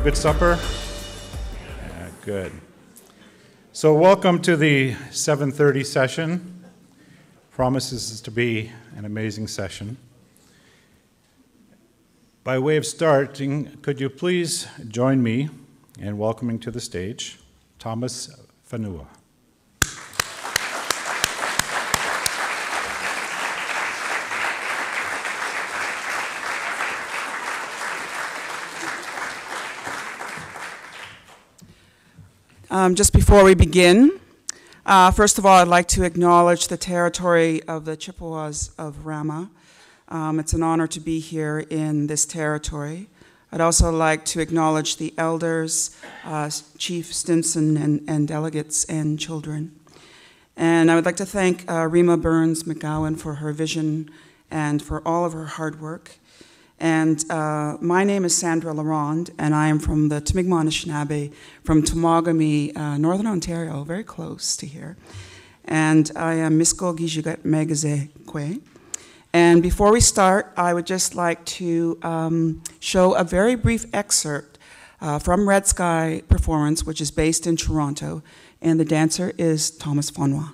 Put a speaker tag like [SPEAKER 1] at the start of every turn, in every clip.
[SPEAKER 1] good supper? Yeah, good. So welcome to the 7:30 session. Promises to be an amazing session. By way of starting, could you please join me in welcoming to the stage Thomas Fanua.
[SPEAKER 2] Just before we begin, first of all, I'd like to acknowledge the territory of the Chippewas of Rama. It's an honor to be here in this territory. I'd also like to acknowledge the elders, Chief Stimson, and delegates and children. And I would like to thank Rima Burns McGowan for her vision and for all of her hard work. And my name is Sandra Laronde, and I am from the T'Mi'kmaq Anishinaabe from Temagami, Northern Ontario, very close to here. And I am Misko Gijigat Megaze Kwe. And before we start, I would just like to show a very brief excerpt from Red Sky Performance, which is based in Toronto, and the dancer is Thomas Fanua.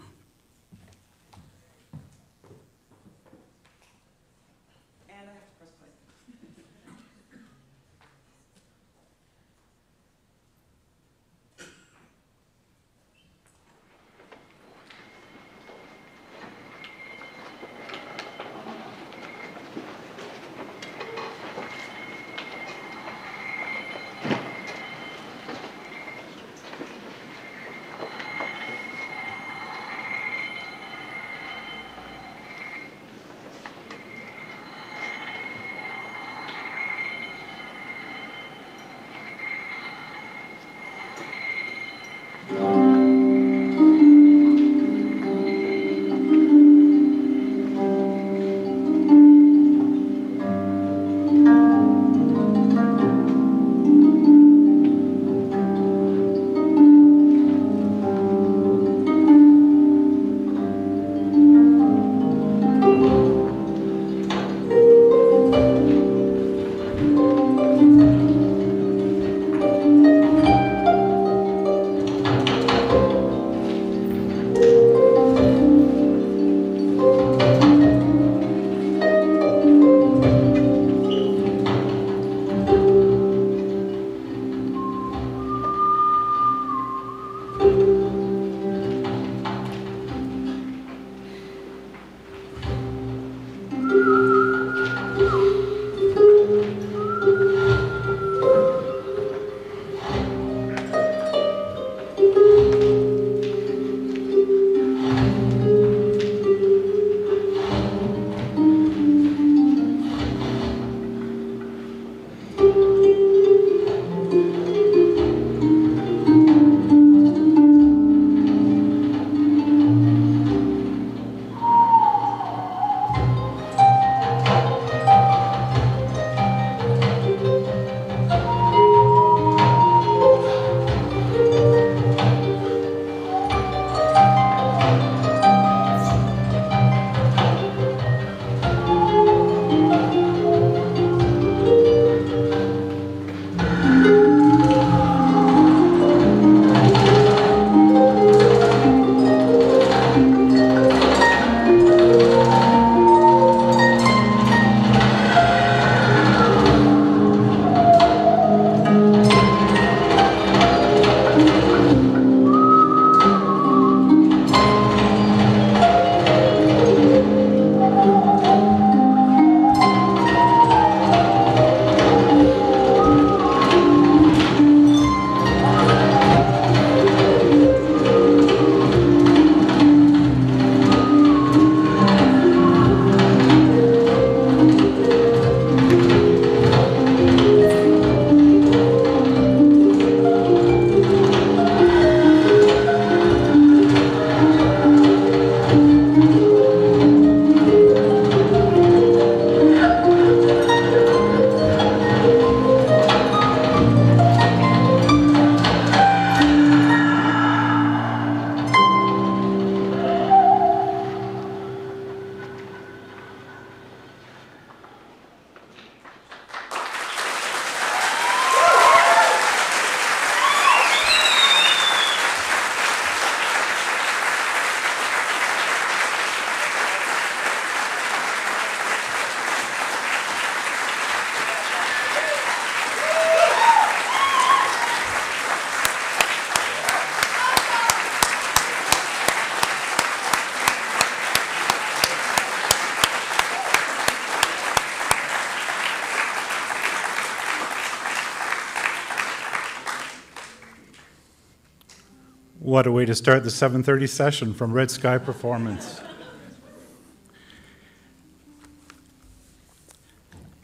[SPEAKER 1] What a way to start the 7:30 session from Red Sky Performance.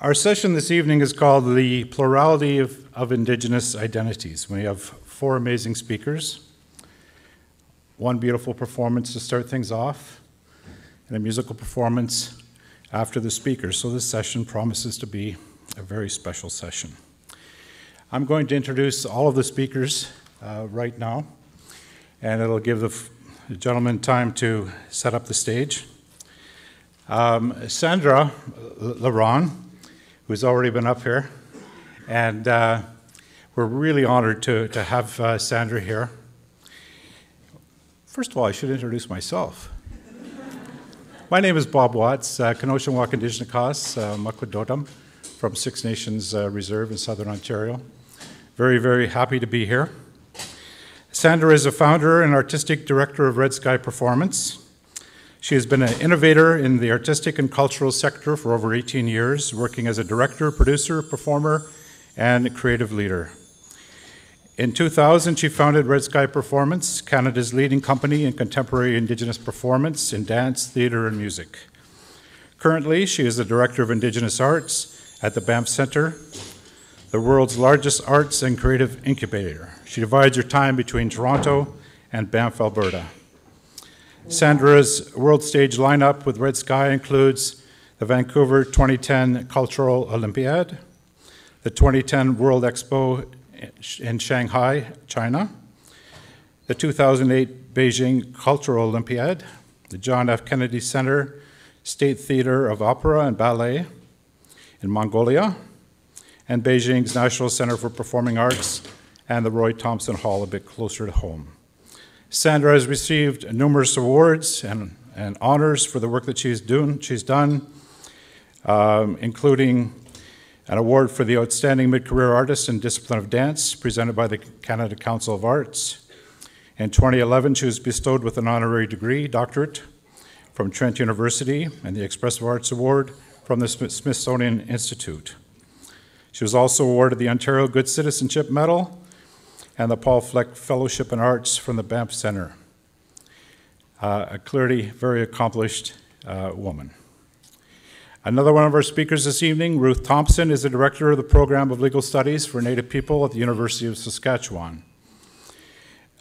[SPEAKER 1] Our session this evening is called The Plurality of Indigenous Identities. We have 4 amazing speakers, 1 beautiful performance to start things off, and a musical performance after the speakers. So this session promises to be a very special session. I'm going to introduce all of the speakers right now, and it'll give the gentleman time to set up the stage. Sandra Laronde, who's already been up here, and we're really honored to have Sandra here. First of all, I should introduce myself. My name is Bob Watts, Kenosha Indigenous Makwadodam, from Six Nations Reserve in Southern Ontario. Very, very happy to be here. Sandra is a founder and artistic director of Red Sky Performance. She has been an innovator in the artistic and cultural sector for over 18 years, working as a director, producer, performer, and creative leader. In 2000, she founded Red Sky Performance, Canada's leading company in contemporary Indigenous performance in dance, theatre, and music. Currently, she is the Director of Indigenous Arts at the Banff Centre, the world's largest arts and creative incubator. She divides her time between Toronto and Banff, Alberta. Sandra's world stage lineup with Red Sky includes the Vancouver 2010 Cultural Olympiad, the 2010 World Expo in Shanghai, China, the 2008 Beijing Cultural Olympiad, the John F. Kennedy Center State Theatre of Opera and Ballet in Mongolia, and Beijing's National Center for Performing Arts and the Ruth Thompson Hall a bit closer to home. Sandra has received numerous awards and honors for the work that she's done, including an award for the Outstanding Mid-Career Artist in Discipline of Dance, presented by the Canada Council of Arts. In 2011, she was bestowed with an honorary degree, doctorate, from Trent University, and the Expressive Arts Award from the Smithsonian Institute. She was also awarded the Ontario Good Citizenship Medal and the Paul Fleck Fellowship in Arts from the Banff Centre. A clearly very accomplished woman. Another one of our speakers this evening, Ruth Thompson, is the Director of the Program of Legal Studies for Native People at the University of Saskatchewan.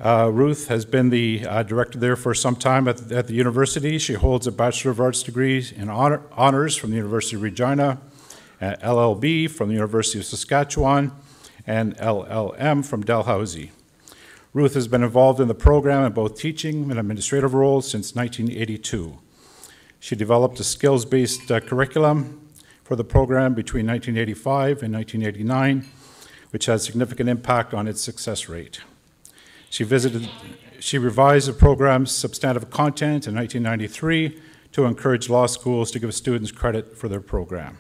[SPEAKER 1] Ruth has been the director there for some time at the university. She holds a Bachelor of Arts degree in honors from the University of Regina, LLB from the University of Saskatchewan, and LLM from Dalhousie. Ruth has been involved in the program in both teaching and administrative roles since 1982. She developed a skills-based curriculum for the program between 1985 and 1989, which had significant impact on its success rate. She revised the program's substantive content in 1993 to encourage law schools to give students credit for their program.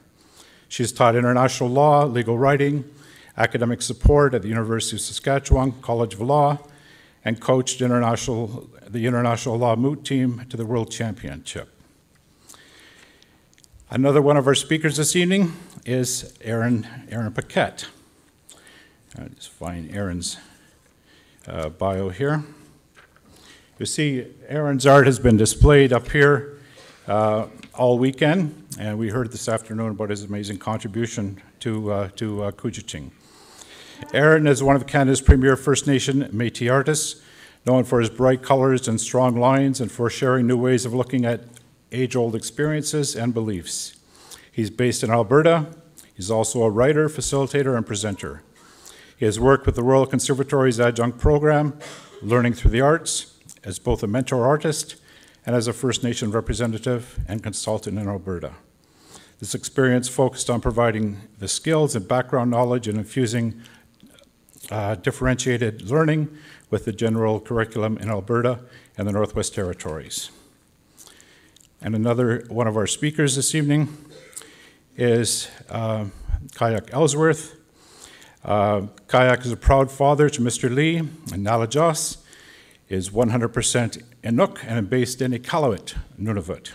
[SPEAKER 1] She's taught international law, legal writing, academic support at the University of Saskatchewan College of Law, and coached the International Law Moot team to the World Championship. Another one of our speakers this evening is Erin Paquette. I'll just find Erin's bio here. You see, Erin's art has been displayed up here all weekend, and we heard this afternoon about his amazing contribution to Qajaaq. Erin is one of Canada's premier First Nation Métis artists, known for his bright colors and strong lines and for sharing new ways of looking at age-old experiences and beliefs. He's based in Alberta. He's also a writer, facilitator, and presenter. He has worked with the Royal Conservatory's adjunct program, Learning Through the Arts, as both a mentor artist and as a First Nation representative and consultant in Alberta. This experience focused on providing the skills and background knowledge and infusing differentiated learning with the general curriculum in Alberta and the Northwest Territories. And another one of our speakers this evening is Qajaaq Ellsworth. Qajaaq is a proud father to Mr. Lee, and Nala Joss is 100% Inuk and based in Iqaluit, Nunavut.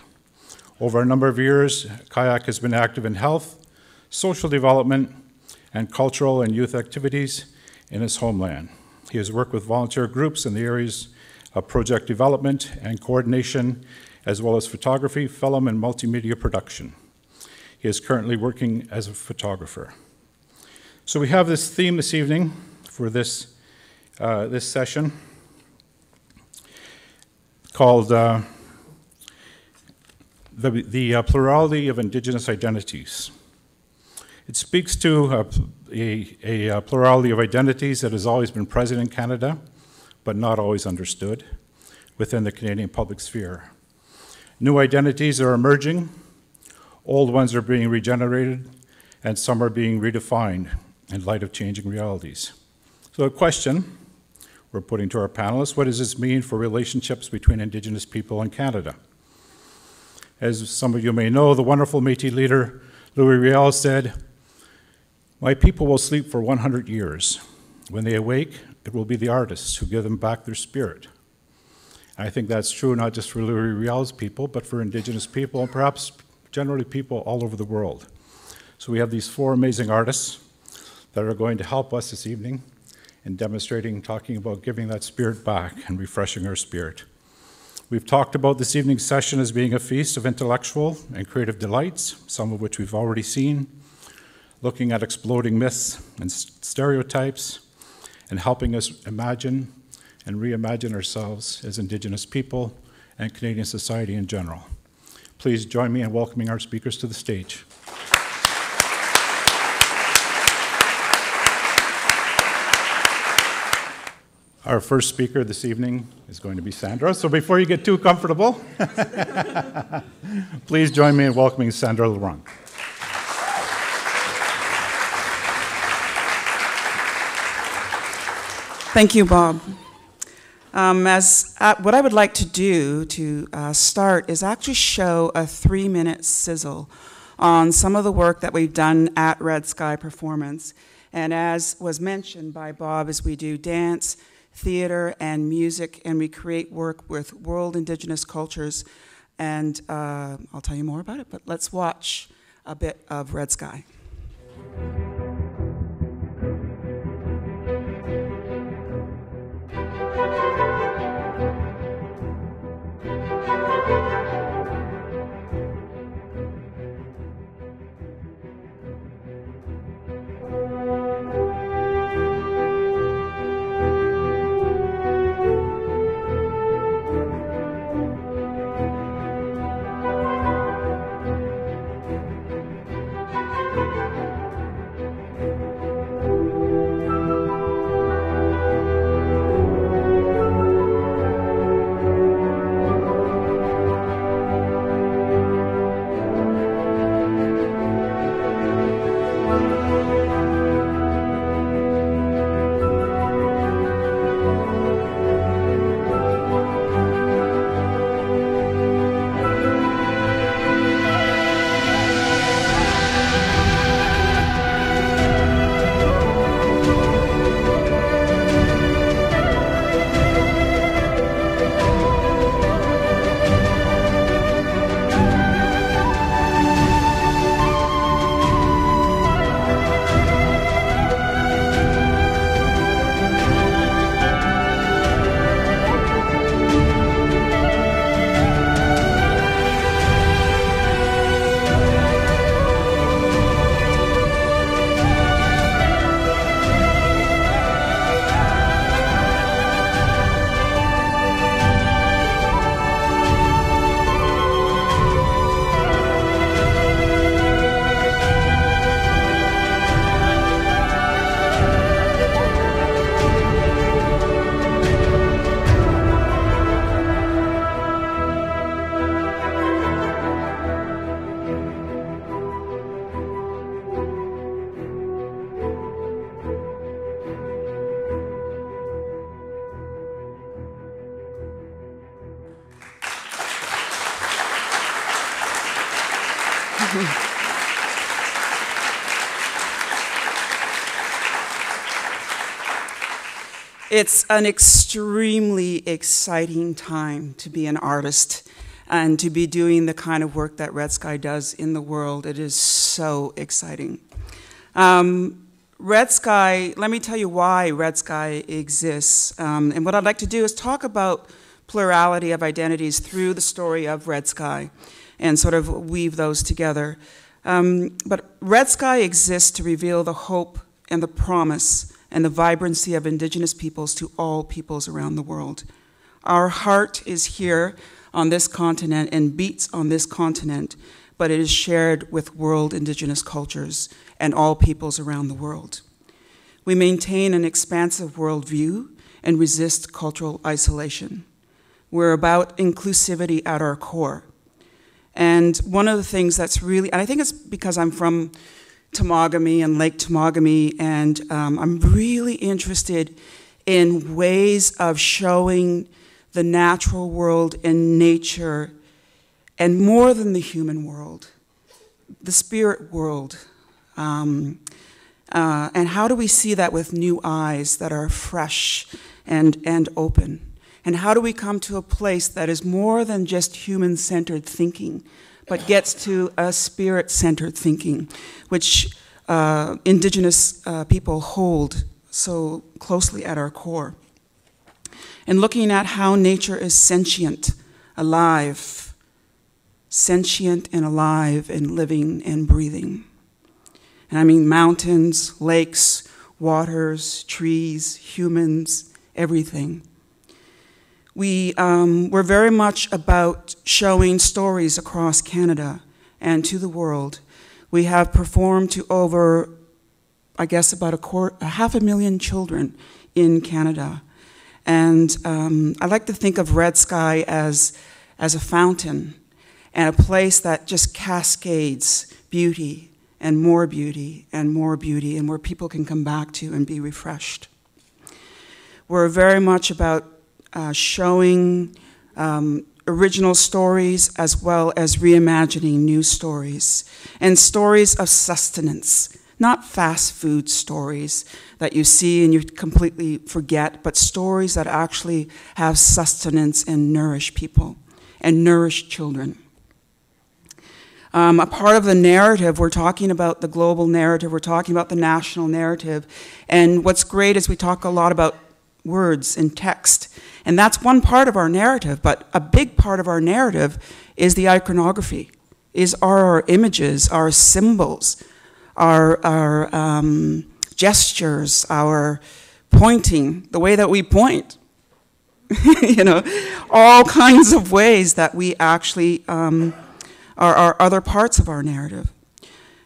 [SPEAKER 1] Over a number of years, Qajaaq has been active in health, social development, and cultural and youth activities in his homeland. He has worked with volunteer groups in the areas of project development and coordination, as well as photography, film, and multimedia production. He is currently working as a photographer. So we have this theme this evening for this session called the Plurality of Indigenous Identities. It speaks to a plurality of identities that has always been present in Canada, but not always understood within the Canadian public sphere. New identities are emerging, old ones are being regenerated, and some are being redefined in light of changing realities. So a question we're putting to our panelists: what does this mean for relationships between Indigenous people and Canada? As some of you may know, the wonderful Métis leader Louis Riel said, "My people will sleep for 100 years. When they awake, it will be the artists who give them back their spirit." And I think that's true not just for Louis Riel's people, but for Indigenous people, and perhaps generally people all over the world. So we have these four amazing artists that are going to help us this evening in demonstrating, talking about giving that spirit back and refreshing our spirit. We've talked about this evening's session as being a feast of intellectual and creative delights, some of which we've already seen, looking at exploding myths and stereotypes, and helping us imagine and reimagine ourselves as Indigenous people and Canadian society in general. Please join me in welcoming our speakers to the stage. Our first speaker this evening is going to be Sandra. So before you get too comfortable, please join me in welcoming Sandra Laronde.
[SPEAKER 2] Thank you, Bob. What I would like to do to start is actually show a 3-minute sizzle on some of the work that we've done at Red Sky Performance. And as was mentioned by Bob, as we do dance, theater, and music, and we create work with world Indigenous cultures. And I'll tell you more about it, but let's watch a bit of Red Sky. It's an extremely exciting time to be an artist and to be doing the kind of work that Red Sky does in the world. It is so exciting. Red Sky, let me tell you why Red Sky exists. And what I'd like to do is talk about plurality of identities through the story of Red Sky and sort of weave those together. But Red Sky exists to reveal the hope and the promise and the vibrancy of Indigenous peoples to all peoples around the world. Our heart is here on this continent and beats on this continent, but it is shared with world Indigenous cultures and all peoples around the world. We maintain an expansive worldview and resist cultural isolation. We're about inclusivity at our core. And one of the things that's really, and I think it's because I'm from Temagami and Lake Temagami, and I'm really interested in ways of showing the natural world and nature, and more than the human world, the spirit world. And how do we see that with new eyes that are fresh and open? And how do we come to a place that is more than just human-centered thinking, but gets to a spirit-centered thinking, which Indigenous people hold so closely at our core? And looking at how nature is sentient, alive, sentient and alive and living and breathing. And I mean mountains, lakes, waters, trees, humans, everything. We're very much about showing stories across Canada and to the world. We have performed to over, I guess, about 500,000 children in Canada. And I like to think of Red Sky as a fountain and a place that just cascades beauty and more beauty and more beauty, and where people can come back to and be refreshed. We're very much about showing original stories as well as reimagining new stories, and stories of sustenance, not fast food stories that you see and you completely forget, but stories that actually have sustenance and nourish people and nourish children. A part of the narrative, we're talking about the global narrative, we're talking about the national narrative, and what's great is we talk a lot about words and text, and that's one part of our narrative, but a big part of our narrative is the iconography, is our images, our symbols, our gestures, our pointing, the way that we point, you know, all kinds of ways that we actually are other parts of our narrative.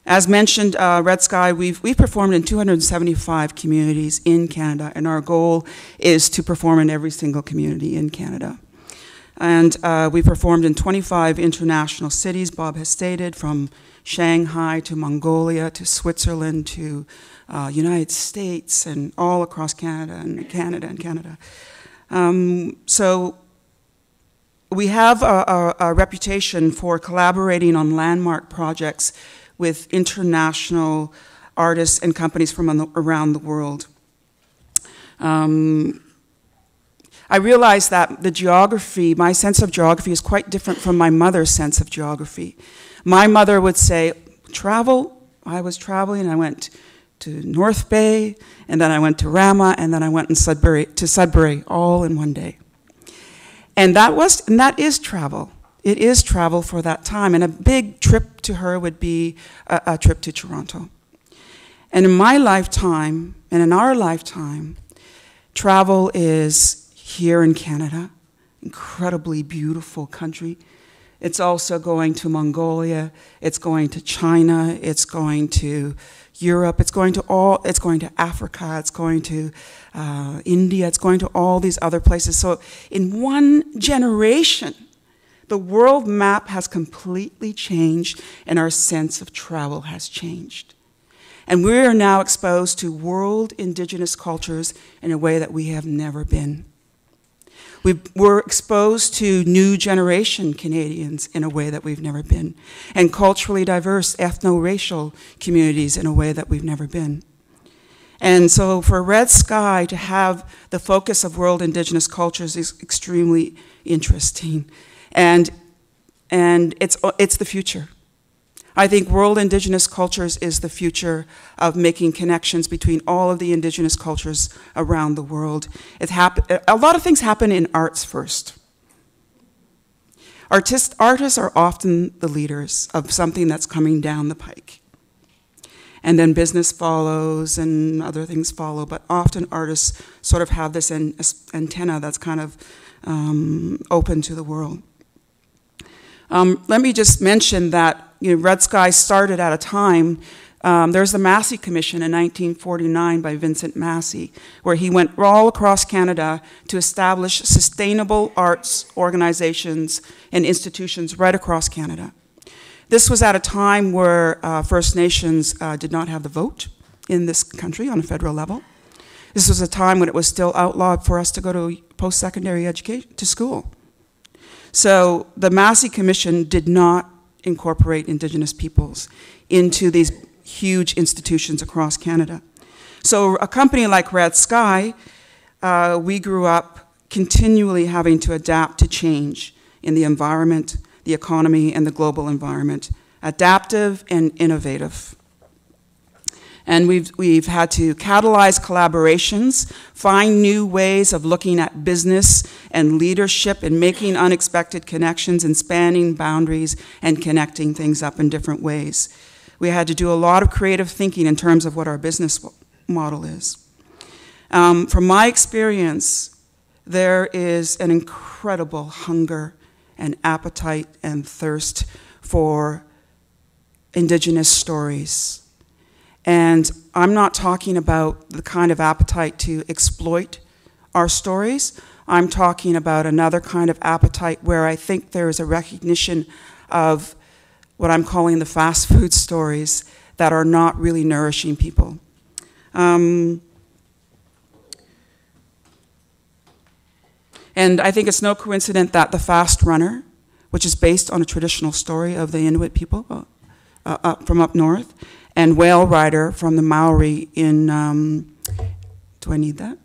[SPEAKER 2] As mentioned, Red Sky, we've performed in 275 communities in Canada, and our goal is to perform in every single community in Canada. And we performed in 25 international cities, Bob has stated, from Shanghai to Mongolia to Switzerland to United States and all across Canada and Canada. So we have a reputation for collaborating on landmark projects with international artists and companies from around the world. I realized that the geography, my sense of geography is quite different from my mother's sense of geography. My mother would say, travel. I was traveling, I went to North Bay, and then I went to Rama, and then I went to Sudbury, all in one day. And that is travel. It is travel for that time, and a big trip to her would be a trip to Toronto. And in my lifetime, and in our lifetime, travel is here in Canada, incredibly beautiful country. It's also going to Mongolia, it's going to China, it's going to Europe, it's going to Africa, it's going to India, it's going to all these other places. So in one generation, the world map has completely changed and our sense of travel has changed. And we are now exposed to world Indigenous cultures in a way that we have never been. We're exposed to new generation Canadians in a way that we've never been, and culturally diverse ethno-racial communities in a way that we've never been. And so for Red Sky to have the focus of world Indigenous cultures is extremely interesting. And it's the future. I think world Indigenous cultures is the future of making connections between all of the Indigenous cultures around the world. A lot of things happen in arts first. Artists are often the leaders of something that's coming down the pike. And then business follows and other things follow, but often artists sort of have this antenna that's kind of open to the world. Let me just mention that Red Sky started at a time, there's the Massey Commission in 1949 by Vincent Massey, where he went all across Canada to establish sustainable arts organizations and institutions right across Canada. This was at a time where First Nations did not have the vote in this country on a federal level. This was a time when it was still outlawed for us to go to post-secondary education, to school. So the Massey Commission did not incorporate Indigenous peoples into these huge institutions across Canada. So a company like Red Sky, we grew up continually having to adapt to change in the environment, the economy, and the global environment, adaptive and innovative. And we've had to catalyze collaborations, find new ways of looking at business and leadership and making unexpected connections and spanning boundaries and connecting things up in different ways. We had to do a lot of creative thinking in terms of what our business model is. From my experience, there is an incredible hunger and appetite and thirst for Indigenous stories. And I'm not talking about the kind of appetite to exploit our stories. I'm talking about another kind of appetite where I think there is a recognition of what I'm calling the fast food stories that are not really nourishing people. And I think it's no coincidence that The Fast Runner, which is based on a traditional story of the Inuit people from up north, and Whale Rider from the Maori in, do I need that?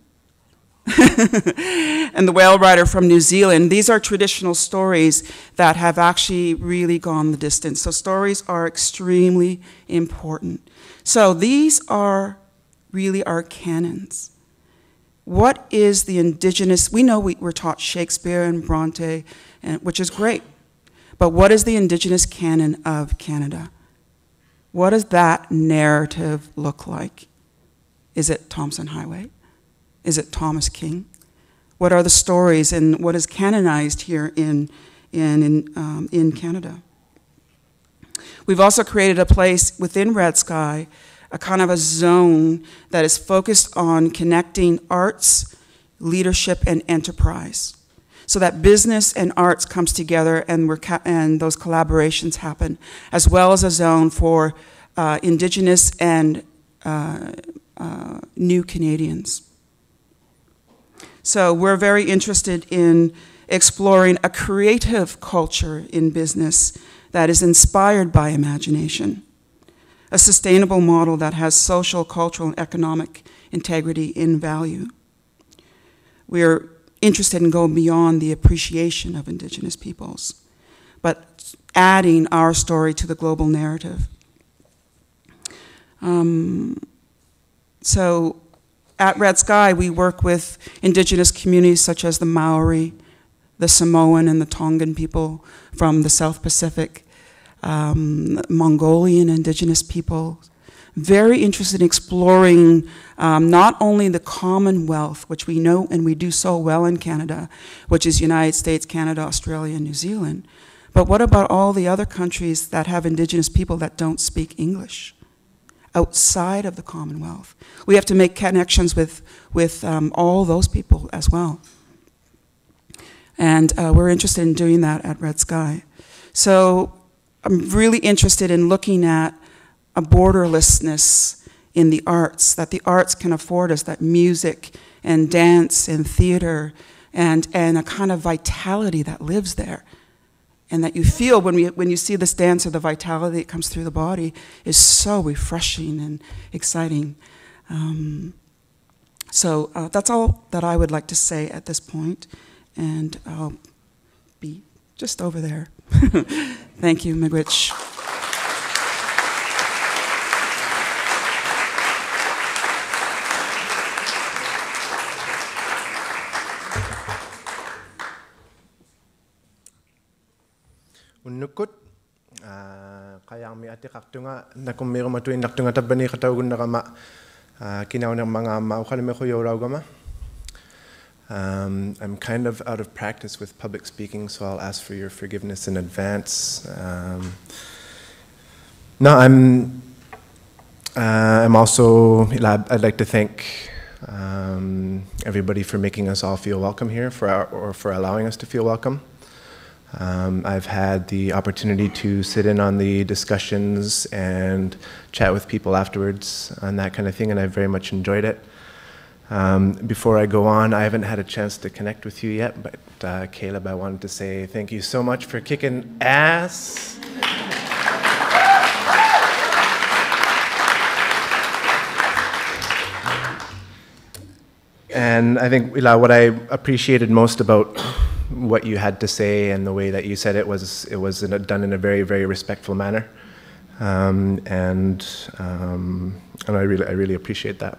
[SPEAKER 2] And the Whale Rider from New Zealand. These are traditional stories that have actually really gone the distance. So stories are extremely important. So these are really our canons. What is the Indigenous, we know we're taught Shakespeare and Bronte, which is great, but what is the Indigenous canon of Canada? What does that narrative look like? Is it Thompson Highway? Is it Thomas King? What are the stories and what is canonized here in Canada? We've also created a place within Red Sky, a kind of a zone that is focused on connecting arts, leadership, and enterprise, so that business and arts comes together and those collaborations happen, as well as a zone for Indigenous and new Canadians. So we're very interested in exploring a creative culture in business that is inspired by imagination, a sustainable model that has social, cultural, and economic integrity in value. We're interested in going beyond the appreciation of Indigenous peoples, but adding our story to the global narrative. So at Red Sky, we work with Indigenous communities such as the Maori, the Samoan and the Tongan people from the South Pacific, Mongolian Indigenous people, very interested in exploring not only the Commonwealth, which we know and we do so well in Canada, which is United States, Canada, Australia, and New Zealand, but what about all the other countries that have Indigenous people that don't speak English outside of the Commonwealth? We have to make connections with all those people as well. And we're interested in doing that at Red Sky. So I'm really interested in looking at a borderlessness in the arts, that the arts can afford us, that music and dance and theater and a kind of vitality that lives there. And that you feel when you see this dance, or the vitality that comes through the body is so refreshing and exciting. So that's all that I would like to say at this point, and I'll be just over there. Thank you, Miigwech.
[SPEAKER 3] unnukut kaya mi ati kaktunga na kung meron matuin naktunga tabani katawgun na kama kinaw ng mga maukalime ko yoraw gama. I'm kind of out of practice with public speaking, so I'll ask for your forgiveness in advance. No, I'm also, I'd like to thank everybody for making us all feel welcome here, for allowing us to feel welcome. I've had the opportunity to sit in on the discussions and chat with people afterwards and that kind of thing, and I've very much enjoyed it. Before I go on, I haven't had a chance to connect with you yet, but Caleb, I wanted to say thank you so much for kicking ass. And I think what I appreciated most about what you had to say and the way that you said it was done in a very, very respectful manner, and I really appreciate that.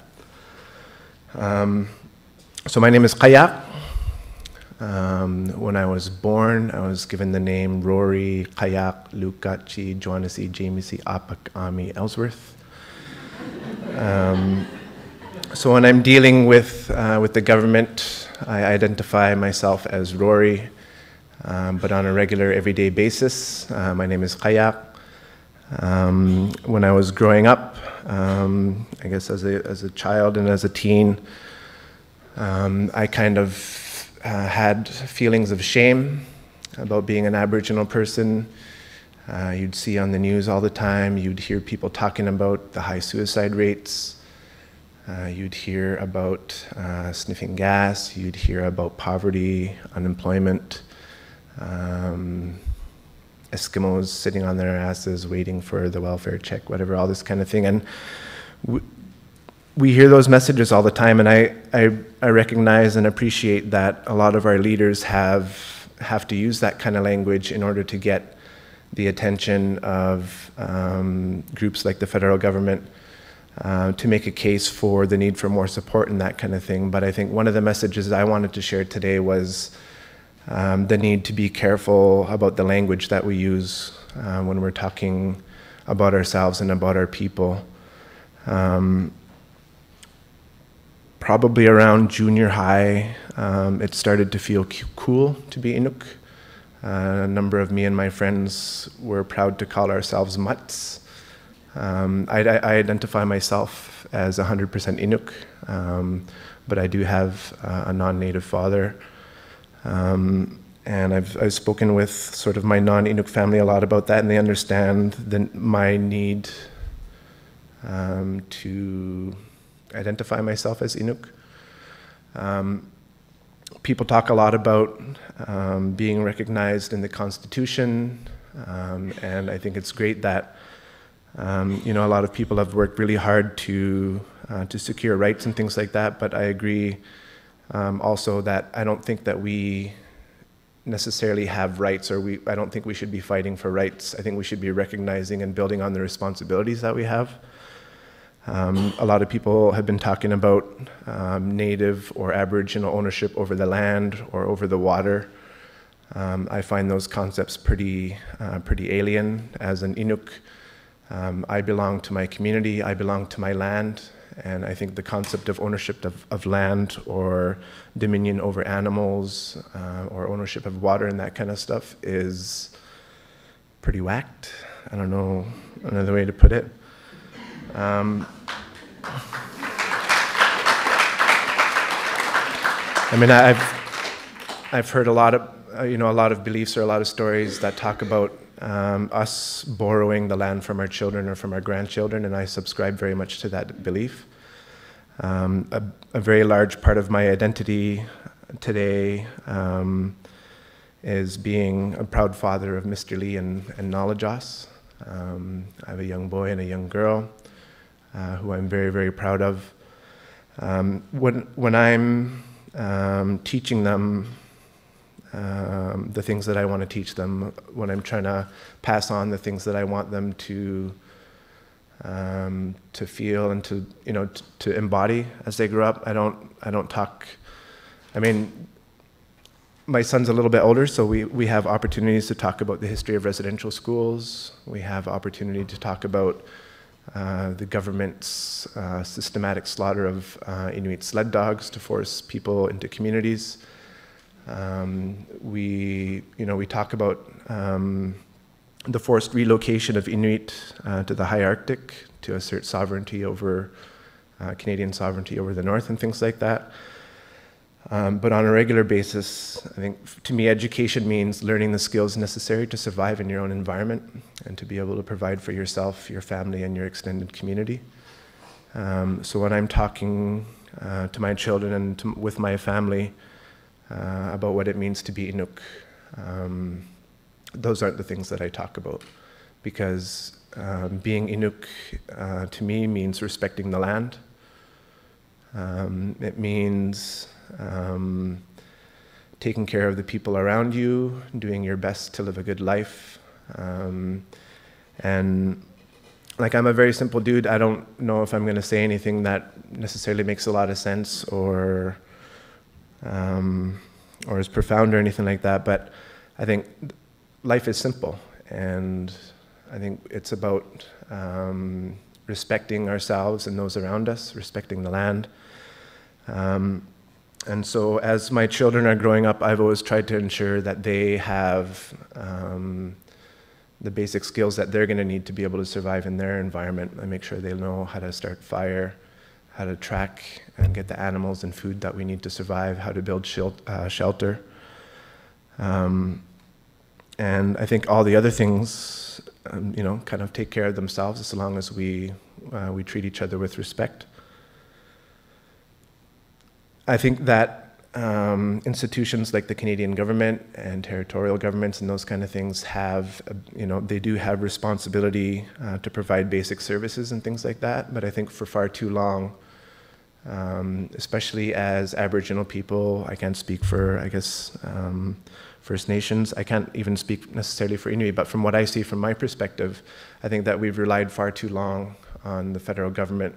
[SPEAKER 3] So my name is Qajaaq. When I was born, I was given the name Rory Qajaaq Lukachi Joanesi Jamesi Apak Ami Ellsworth. So when I'm dealing with the government, I identify myself as Rory, but on a regular, everyday basis, my name is Qajaaq. When I was growing up, I guess as a child and as a teen, I kind of had feelings of shame about being an Aboriginal person. You'd see on the news all the time, you'd hear people talking about the high suicide rates. You'd hear about sniffing gas, you'd hear about poverty, unemployment, Eskimos sitting on their asses waiting for the welfare check, whatever, all this kind of thing. And we hear those messages all the time, and I recognize and appreciate that a lot of our leaders have to use that kind of language in order to get the attention of groups like the federal government, to make a case for the need for more support and that kind of thing. But I think one of the messages I wanted to share today was the need to be careful about the language that we use when we're talking about ourselves and about our people. Probably around junior high, it started to feel cool to be Inuk. A number of me and my friends were proud to call ourselves mutts. I identify myself as 100% Inuk, but I do have a non-native father. And I've spoken with sort of my non-Inuk family a lot about that, and they understand my need to identify myself as Inuk. People talk a lot about being recognized in the Constitution, and I think it's great that a lot of people have worked really hard to secure rights and things like that, but I agree also that I don't think that we necessarily have rights, or I don't think we should be fighting for rights. I think we should be recognizing and building on the responsibilities that we have. A lot of people have been talking about Native or Aboriginal ownership over the land or over the water. I find those concepts pretty alien. As an Inuk, I belong to my community, I belong to my land, and I think the concept of ownership of land or dominion over animals or ownership of water and that kind of stuff is pretty whacked. I don't know another way to put it. I mean, I've heard a lot of beliefs or a lot of stories that talk about us borrowing the land from our children or from our grandchildren, and I subscribe very much to that belief. A very large part of my identity today is being a proud father of Mr. Lee and Knowledgeos. I have a young boy and a young girl who I'm very, very proud of. When I'm teaching them the things that I want to teach them, when I'm trying to pass on the things that I want them to feel and to embody as they grow up, I don't talk. I mean, my son's a little bit older, so we have opportunities to talk about the history of residential schools. We have opportunity to talk about the government's systematic slaughter of Inuit sled dogs to force people into communities. We talk about the forced relocation of Inuit to the high Arctic to assert sovereignty over Canadian sovereignty over the North and things like that. But on a regular basis, I think to me education means learning the skills necessary to survive in your own environment and to be able to provide for yourself, your family, and your extended community. So when I'm talking to my children and with my family about what it means to be Inuk, those aren't the things that I talk about, because being Inuk to me means respecting the land. It means taking care of the people around you, doing your best to live a good life. And like, I'm a very simple dude. I don't know if I'm going to say anything that necessarily makes a lot of sense or is profound or anything like that, but I think life is simple, and I think it's about respecting ourselves and those around us, respecting the land. And so as my children are growing up, I've always tried to ensure that they have the basic skills that they're going to need to be able to survive in their environment. I make sure they know how to start fire, how to track and get the animals and food that we need to survive, how to build shelter. And I think all the other things, kind of take care of themselves as long as we treat each other with respect. I think that institutions like the Canadian government and territorial governments and those kind of things have, they do have responsibility to provide basic services and things like that. But I think for far too long, especially as Aboriginal people, I can't speak for, I guess, First Nations, I can't even speak necessarily for Inuit, but from what I see from my perspective, I think that we've relied far too long on the federal government,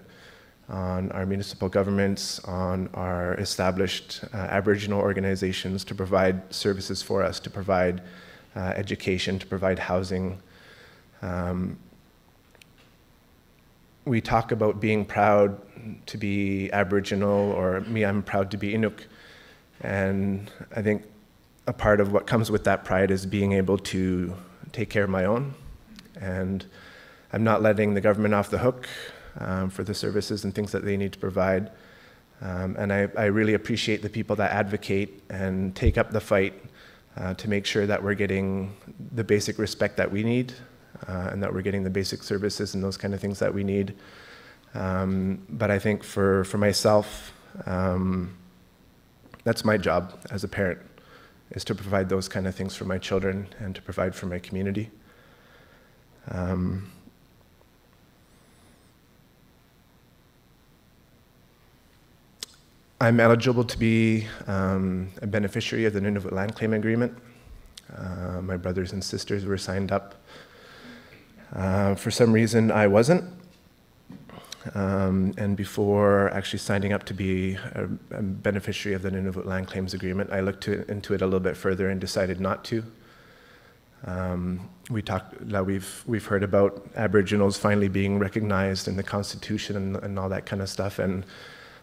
[SPEAKER 3] on our municipal governments, on our established Aboriginal organizations to provide services for us, to provide education, to provide housing. We talk about being proud to be Aboriginal, or me, I'm proud to be Inuk. And I think a part of what comes with that pride is being able to take care of my own. And I'm not letting the government off the hook for the services and things that they need to provide. And I really appreciate the people that advocate and take up the fight to make sure that we're getting the basic respect that we need and that we're getting the basic services and those kind of things that we need. But I think for myself, that's my job as a parent, is to provide those kind of things for my children and to provide for my community. I'm eligible to be a beneficiary of the Nunavut Land Claim Agreement. My brothers and sisters were signed up. For some reason, I wasn't. And before actually signing up to be a beneficiary of the Nunavut Land Claims Agreement, I looked into it a little bit further and decided not to. We've heard about Aboriginals finally being recognized in the Constitution and all that kind of stuff, and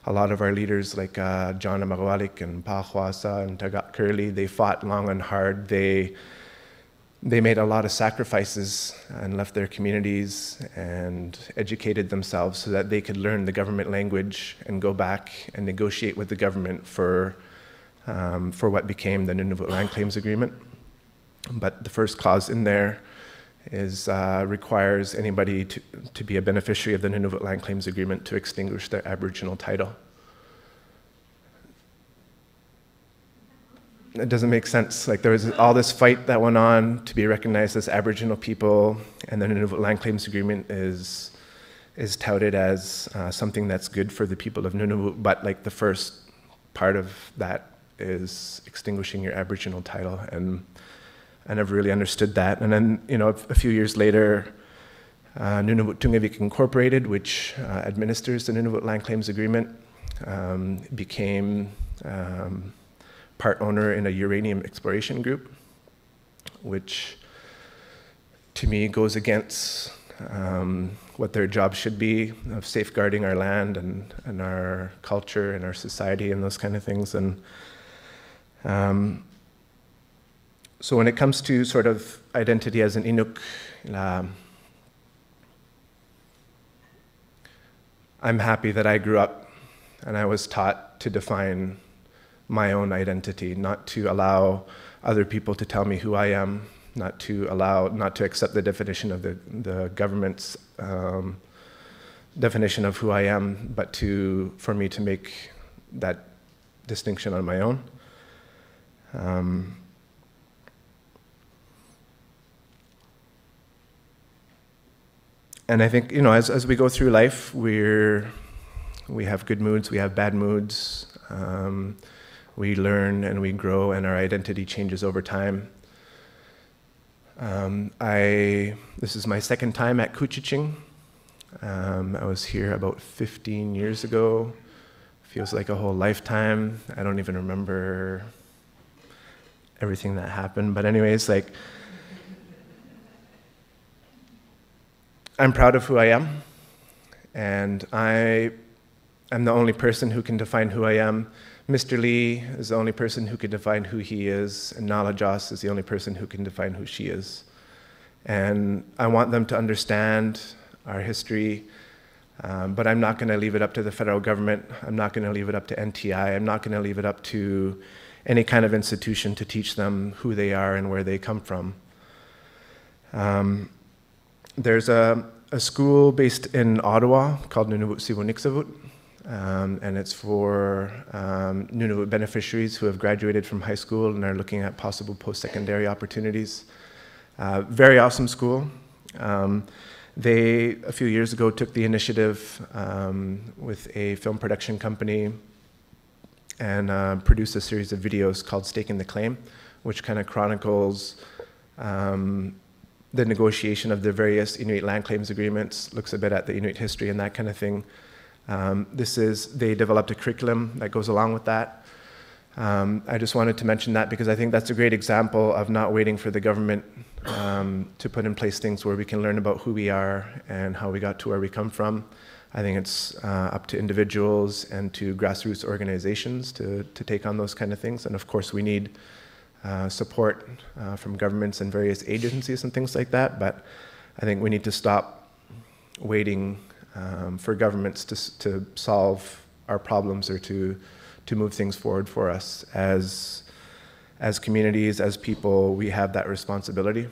[SPEAKER 3] a lot of our leaders like John Amagwalik and Paquette and Qajaaq Curley, they fought long and hard. They made a lot of sacrifices and left their communities and educated themselves so that they could learn the government language and go back and negotiate with the government for what became the Nunavut Land Claims Agreement. But the first clause in there is requires anybody to be a beneficiary of the Nunavut Land Claims Agreement to extinguish their Aboriginal title. It doesn't make sense. Like, there was all this fight that went on to be recognized as Aboriginal people, and the Nunavut Land Claims Agreement is touted as something that's good for the people of Nunavut, but like the first part of that is extinguishing your Aboriginal title, and I never really understood that. And then, a few years later, Nunavut Tungavik Incorporated, which administers the Nunavut Land Claims Agreement, became part owner in a uranium exploration group, which to me goes against what their job should be of safeguarding our land and our culture and our society and those kind of things. And so when it comes to sort of identity as an Inuk, I'm happy that I grew up and I was taught to define my own identity, not to allow other people to tell me who I am, not to accept the definition of the government's definition of who I am, but for me to make that distinction on my own. And I think, as we go through life, we have good moods, we have bad moods. We learn and we grow, and our identity changes over time. This is my second time at Qajaaq. I was here about 15 years ago. Feels like a whole lifetime. I don't even remember everything that happened. But anyways, I'm proud of who I am. And I'm the only person who can define who I am. Mr. Lee is the only person who can define who he is, and Nala Joss is the only person who can define who she is. And I want them to understand our history, but I'm not going to leave it up to the federal government. I'm not going to leave it up to NTI. I'm not going to leave it up to any kind of institution to teach them who they are and where they come from. There's a school based in Ottawa called Nunavut Siwoniksavut. And it's for Nunavut beneficiaries who have graduated from high school and are looking at possible post-secondary opportunities. Very awesome school. They, a few years ago, took the initiative with a film production company and produced a series of videos called Staking the Claim, which kind of chronicles the negotiation of the various Inuit land claims agreements, looks a bit at the Inuit history and that kind of thing. They developed a curriculum that goes along with that. I just wanted to mention that because I think that's a great example of not waiting for the government to put in place things where we can learn about who we are and how we got to where we come from. I think it's up to individuals and to grassroots organizations to take on those kind of things. And of course, we need support from governments and various agencies and things like that. But I think we need to stop waiting for governments to solve our problems or to move things forward for us. As communities, as people, we have that responsibility.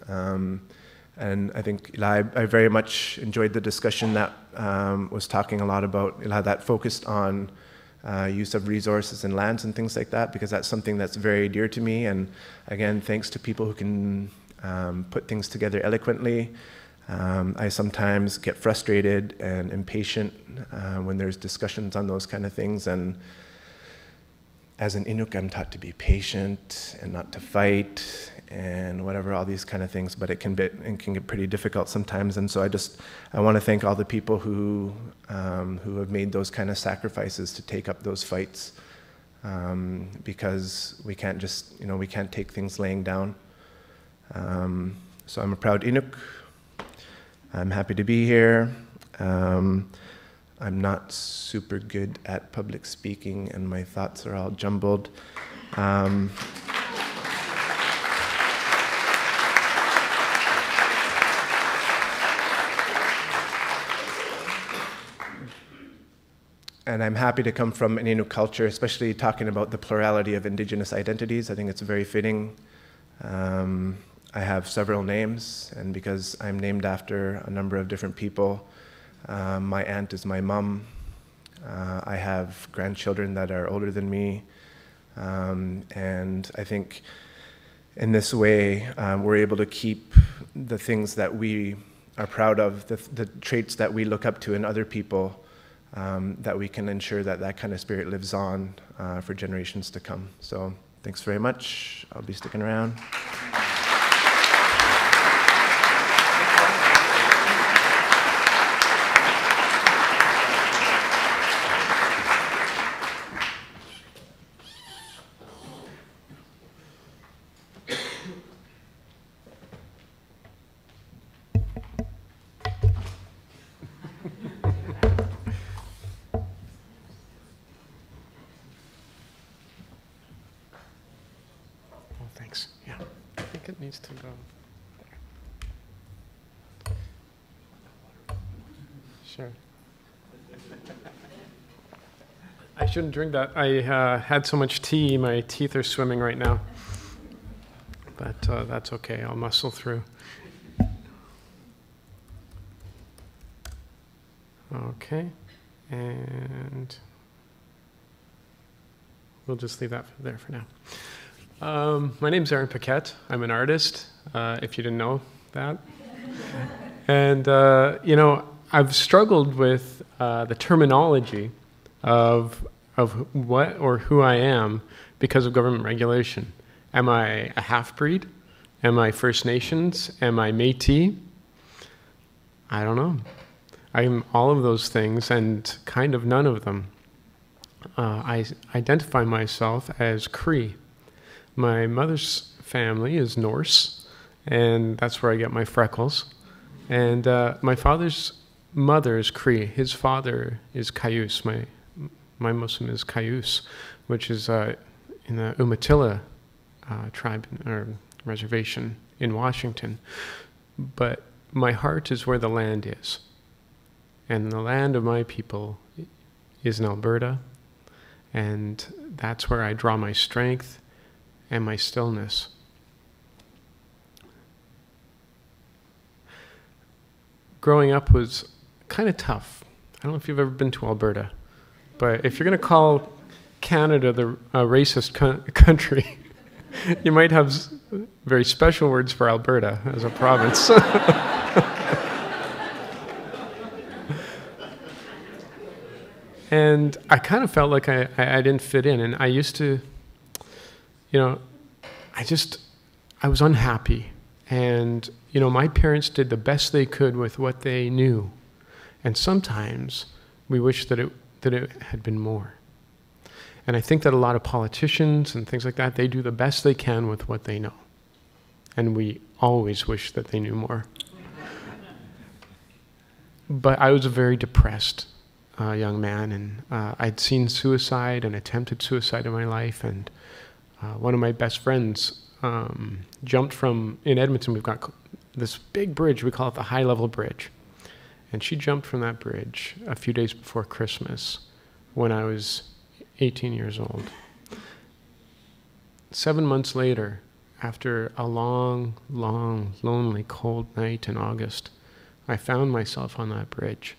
[SPEAKER 3] And I think I very much enjoyed the discussion that was talking a lot about that focused on use of resources and lands and things like that, because that's something that's very dear to me. And again, thanks to people who can put things together eloquently. I sometimes get frustrated and impatient when there's discussions on those kind of things. And as an Inuk, I'm taught to be patient and not to fight and whatever, all these kind of things. But it can get pretty difficult sometimes. And so I want to thank all the people who have made those kind of sacrifices to take up those fights, because we can't just, we can't take things laying down. So I'm a proud Inuk. I'm happy to be here. I'm not super good at public speaking, and my thoughts are all jumbled. And I'm happy to come from an Inuk culture, especially talking about the plurality of Indigenous identities. I think it's very fitting. I have several names, and because I'm named after a number of different people, my aunt is my mom. I have grandchildren that are older than me. And I think in this way, we're able to keep the things that we are proud of, the traits that we look up to in other people, that we can ensure that kind of spirit lives on for generations to come. So thanks very much. I'll be sticking around.
[SPEAKER 4] think it needs to go there. Sure. I shouldn't drink that. I had so much tea, my teeth are swimming right now. But that's okay, I'll muscle through. Okay, and we'll just leave that there for now. My name's Aaron Paquette. I'm an artist, if you didn't know that. And, you know, I've struggled with the terminology of what or who I am because of government regulation. Am I a half-breed? Am I First Nations? Am I Métis? I don't know. I'm all of those things and kind of none of them. I identify myself as Cree. My mother's family is Norse, and that's where I get my freckles. And my father's mother is Cree. His father is Cayuse. My Muslim is Cayuse, which is in the Umatilla tribe or reservation in Washington. But my heart is where the land is. And the land of my people is in Alberta. And that's where I draw my strength and my stillness. Growing up was kind of tough. I don't know if you've ever been to Alberta, but if you're going to call Canada a racist country, you might have very special words for Alberta as a province. And I kind of felt like I didn't fit in. And I used to, you know, I was unhappy. And, you know, my parents did the best they could with what they knew. And sometimes we wish that it had been more. And I think that a lot of politicians and things like that, they do the best they can with what they know. And we always wish that they knew more. But I was a very depressed young man, and I'd seen suicide and attempted suicide in my life, and one of my best friends jumped from, in Edmonton we've got this big bridge, we call it the High Level Bridge, and she jumped from that bridge a few days before Christmas when I was 18 years old. 7 months later, after a long, long, lonely, cold night in August, I found myself on that bridge.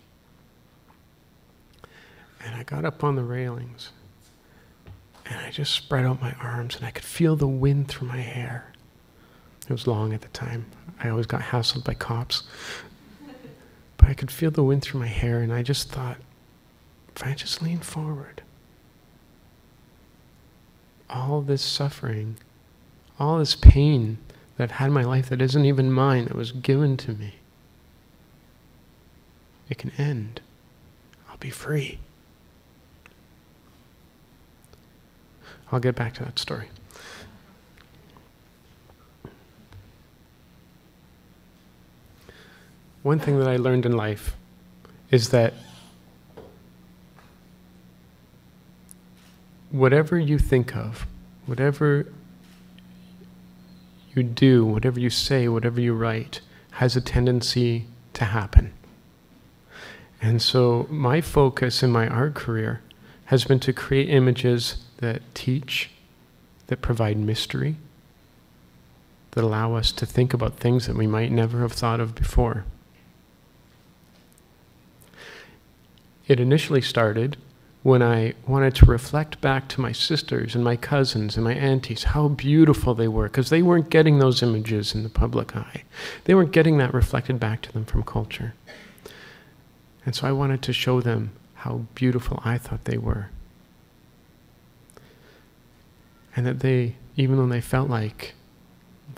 [SPEAKER 4] And I got up on the railings, and I just spread out my arms, and I could feel the wind through my hair. It was long at the time. I always got hassled by cops. But I could feel the wind through my hair, and I just thought, if I just lean forward, all this suffering, all this pain that I've had in my life that isn't even mine, that was given to me, it can end. I'll be free. I'll get back to that story. One thing that I learned in life is that whatever you think of, whatever you do, whatever you say, whatever you write, has a tendency to happen. And so my focus in my art career has been to create images that teach, that provide mystery, that allow us to think about things that we might never have thought of before. It initially started when I wanted to reflect back to my sisters and my cousins and my aunties how beautiful they were, because they weren't getting those images in the public eye. They weren't getting that reflected back to them from culture. And so I wanted to show them how beautiful I thought they were. And that they, even though they felt like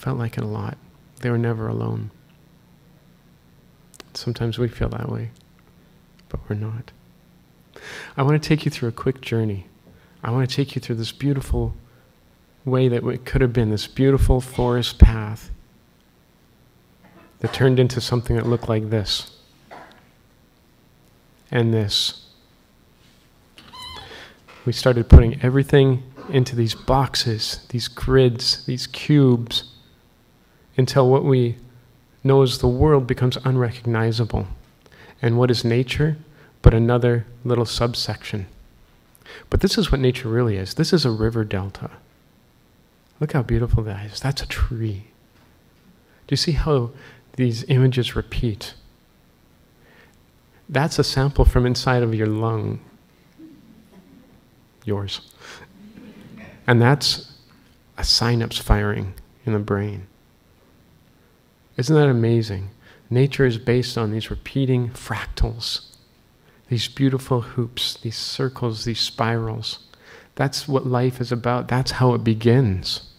[SPEAKER 4] it a lot, they were never alone. Sometimes we feel that way, but we're not. I want to take you through a quick journey. I want to take you through this beautiful way that it could have been, this beautiful forest path that turned into something that looked like this. And this. We started putting everything into these boxes, these grids, these cubes, until what we know as the world becomes unrecognizable. And what is nature but another little subsection? But this is what nature really is. This is a river delta. Look how beautiful that is. That's a tree. Do you see how these images repeat? That's a sample from inside of your lung. Yours. And that's a synapse firing in the brain. Isn't that amazing? Nature is based on these repeating fractals, these beautiful hoops, these circles, these spirals. That's what life is about. That's how it begins.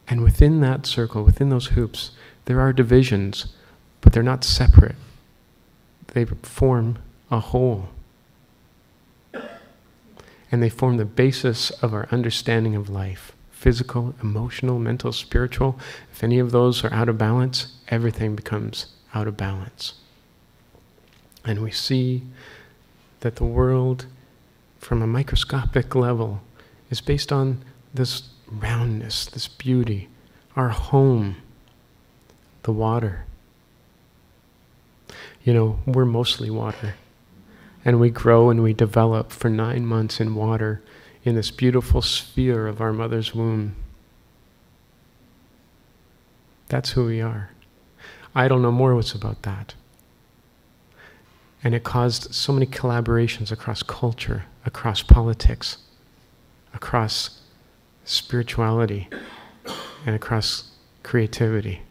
[SPEAKER 4] And within that circle, within those hoops, there are divisions, but they're not separate. They form a whole. And they form the basis of our understanding of life. Physical, emotional, mental, spiritual. If any of those are out of balance, everything becomes out of balance. And we see that the world, from a microscopic level, is based on this roundness, this beauty. Our home, the water. You know, we're mostly water. And we grow and we develop for 9 months in water in this beautiful sphere of our mother's womb. That's who we are. Idle No More was about that. And it caused so many collaborations across culture, across politics, across spirituality, and across creativity.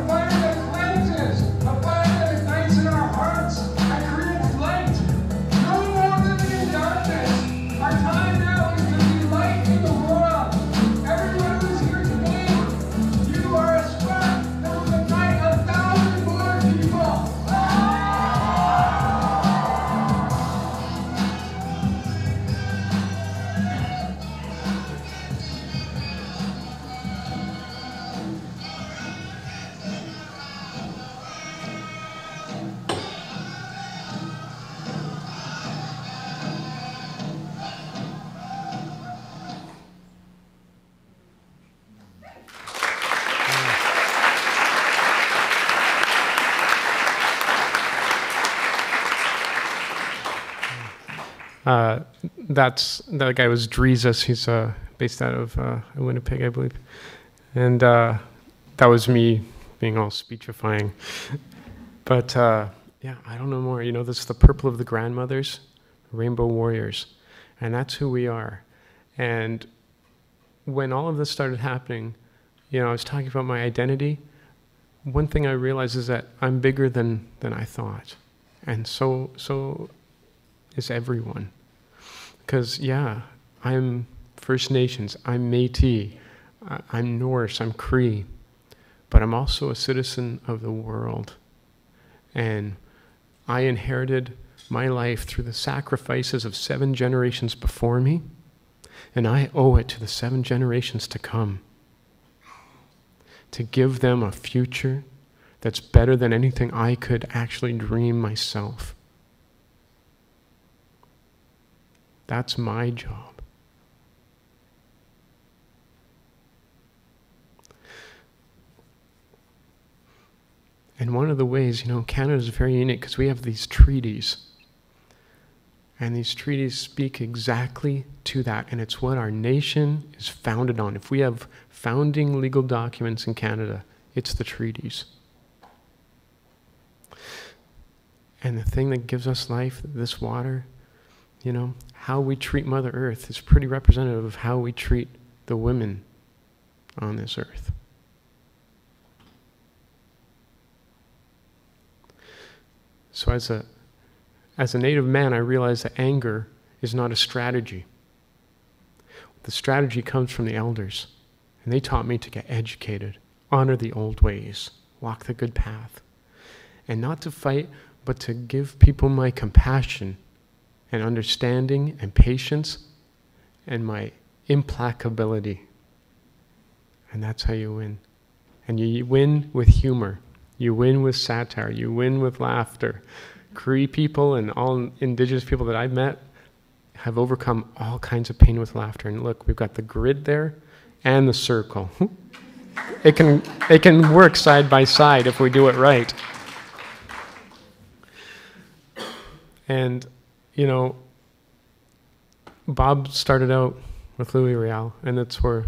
[SPEAKER 5] Fire that cleanses, a fire that ignites in our hearts,
[SPEAKER 4] That guy was Dreezus. He's based out of Winnipeg, I believe. And that was me being all speechifying. But yeah, I don't know more. You know, this is the purple of the grandmothers, rainbow warriors. And that's who we are. And when all of this started happening, you know, I was talking about my identity. One thing I realized is that I'm bigger than I thought. And so is everyone. Because, yeah, I'm First Nations, I'm Métis, I'm Norse, I'm Cree, but I'm also a citizen of the world. And I inherited my life through the sacrifices of 7 generations before me, and I owe it to the 7 generations to come, to give them a future that's better than anything I could actually dream myself. That's my job. And one of the ways, you know, Canada is very unique because we have these treaties. And these treaties speak exactly to that. And it's what our nation is founded on. If we have founding legal documents in Canada, it's the treaties. And the thing that gives us life, this water, you know, how we treat Mother Earth is pretty representative of how we treat the women on this earth. So as a Native man, I realized that anger is not a strategy. The strategy comes from the elders. And they taught me to get educated, honor the old ways, walk the good path. And not to fight, but to give people my compassion and understanding and patience and my implacability. And that's how you win. And you win with humor. You win with satire. You win with laughter. Cree people and all Indigenous people that I've met have overcome all kinds of pain with laughter. And look, we've got the grid there and the circle. It can work side by side if we do it right. And, you know, Bob started out with Louis Riel, and that's where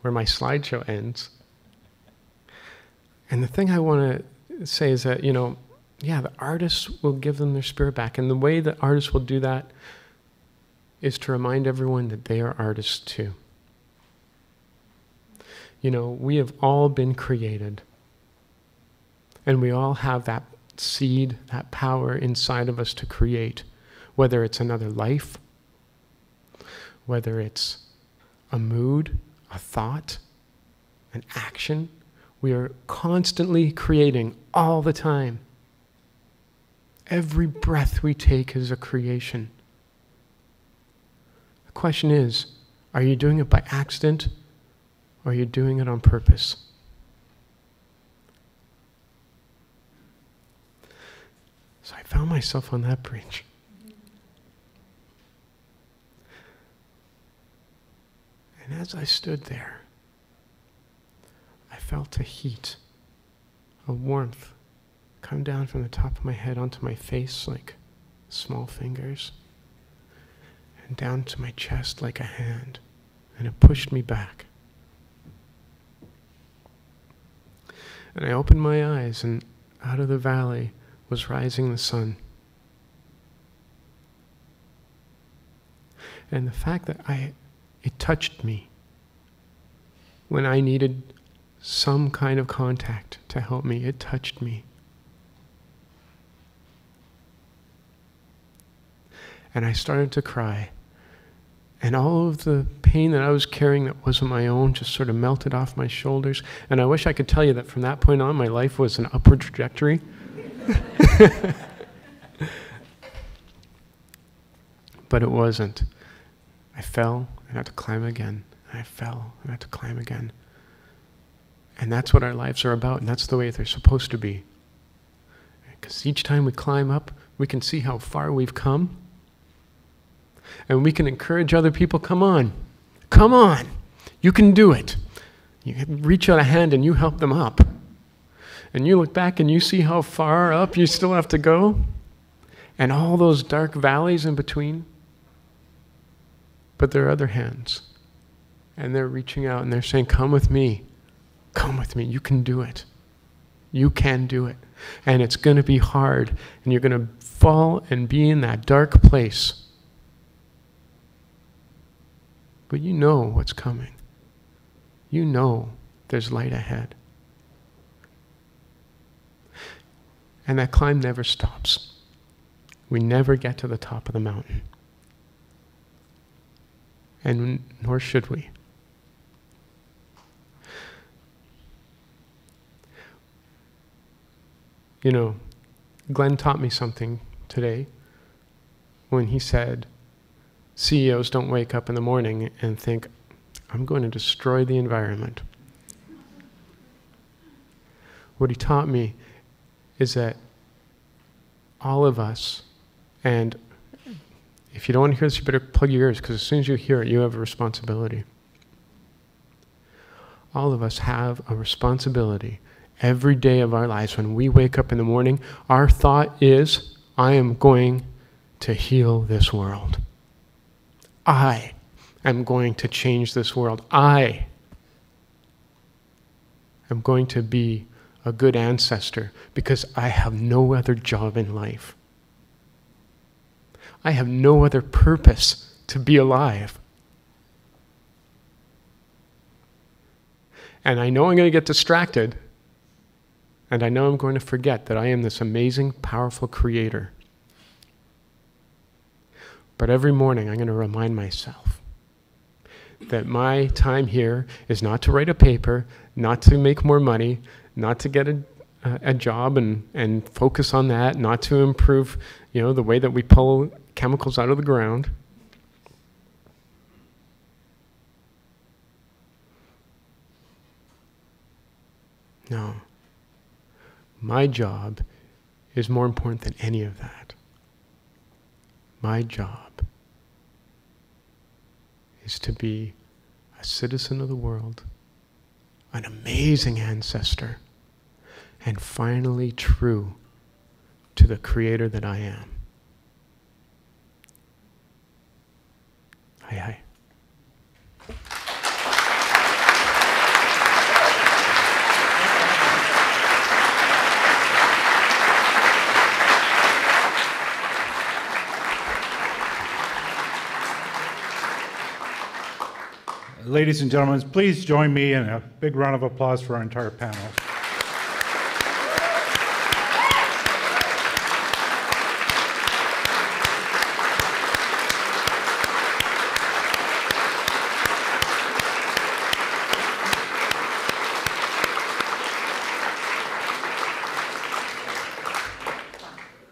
[SPEAKER 4] my slideshow ends. And the thing I want to say is that, you know, yeah, the artists will give them their spirit back. And the way that artists will do that is to remind everyone that they are artists too. You know, we have all been created. And we all have that seed, that power inside of us to create. Whether it's another life, whether it's a mood, a thought, an action. We are constantly creating all the time. Every breath we take is a creation. The question is, are you doing it by accident or are you doing it on purpose? So I found myself on that bridge. And as I stood there, I felt a heat, a warmth come down from the top of my head onto my face like small fingers, and down to my chest like a hand, and it pushed me back. And I opened my eyes, and out of the valley was rising the sun. And the fact that it touched me when I needed some kind of contact to help me, it touched me. And I started to cry. And all of the pain that I was carrying that wasn't my own just sort of melted off my shoulders. And I wish I could tell you that from that point on, my life was an upward trajectory. But it wasn't. I fell and had to climb again. I fell and had to climb again. And that's what our lives are about, and that's the way they're supposed to be. Because each time we climb up, we can see how far we've come. And we can encourage other people, come on, you can do it. You reach out a hand and you help them up. And you look back and you see how far up you still have to go. And all those dark valleys in between, But there are other hands. And they're reaching out and they're saying, come with me. Come with me. You can do it. You can do it. And it's going to be hard. And you're going to fall and be in that dark place. But you know what's coming. You know there's light ahead. And that climb never stops. We never get to the top of the mountain. And nor should we. You know, Glenn taught me something today when he said, CEOs don't wake up in the morning and think, I'm going to destroy the environment. What he taught me is that all of us, and if you don't want to hear this, you better plug your ears, because as soon as you hear it, you have a responsibility. All of us have a responsibility every day of our lives. When we wake up in the morning, our thought is, I am going to heal this world. I am going to change this world. I am going to be a good ancestor because I have no other job in life. I have no other purpose to be alive. And I know I'm going to get distracted, and I know I'm going to forget that I am this amazing, powerful creator. But every morning I'm going to remind myself that my time here is not to write a paper, not to make more money, not to get a job and focus on that, not to improve, the way that we pull chemicals out of the ground. No. My job is more important than any of that. My job is to be a citizen of the world, an amazing ancestor, and finally true to the Creator that I am. Aye, aye.
[SPEAKER 1] Ladies and gentlemen, please join me in a big round of applause for our entire panel.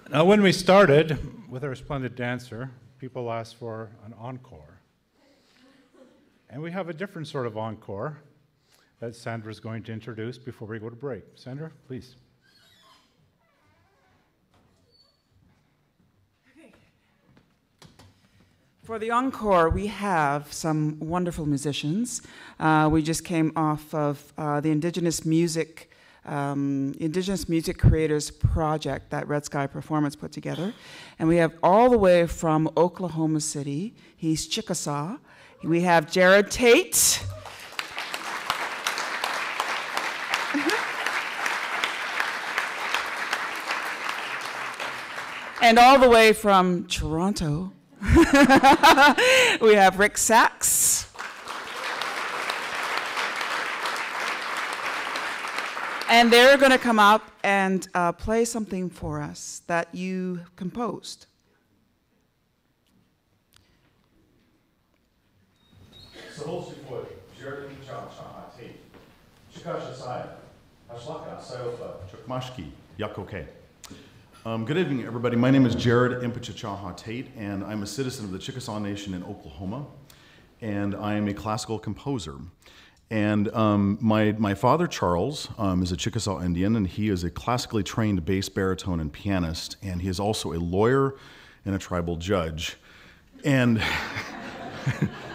[SPEAKER 1] Now, when we started with our splendid dancer, people asked for an encore. And we have a different sort of encore that Sandra is going to introduce before we go to break. Sandra, please.
[SPEAKER 2] Okay. For the encore, we have some wonderful musicians. We just came off of the Indigenous Music Creators Project that Red Sky Performance put together. And we have all the way from Oklahoma City, he's Chickasaw. We have Jared Tate. And all the way from Toronto, we have Rick Sachs. And they're going to come up and play something for us that you composed.
[SPEAKER 5] Good evening, everybody. My name is Jared Impachachaha Tate, and I'm a citizen of the Chickasaw Nation in Oklahoma, and I am a classical composer. And my father, Charles, is a Chickasaw Indian, and he is a classically trained bass, baritone, and pianist, and he is also a lawyer and a tribal judge. And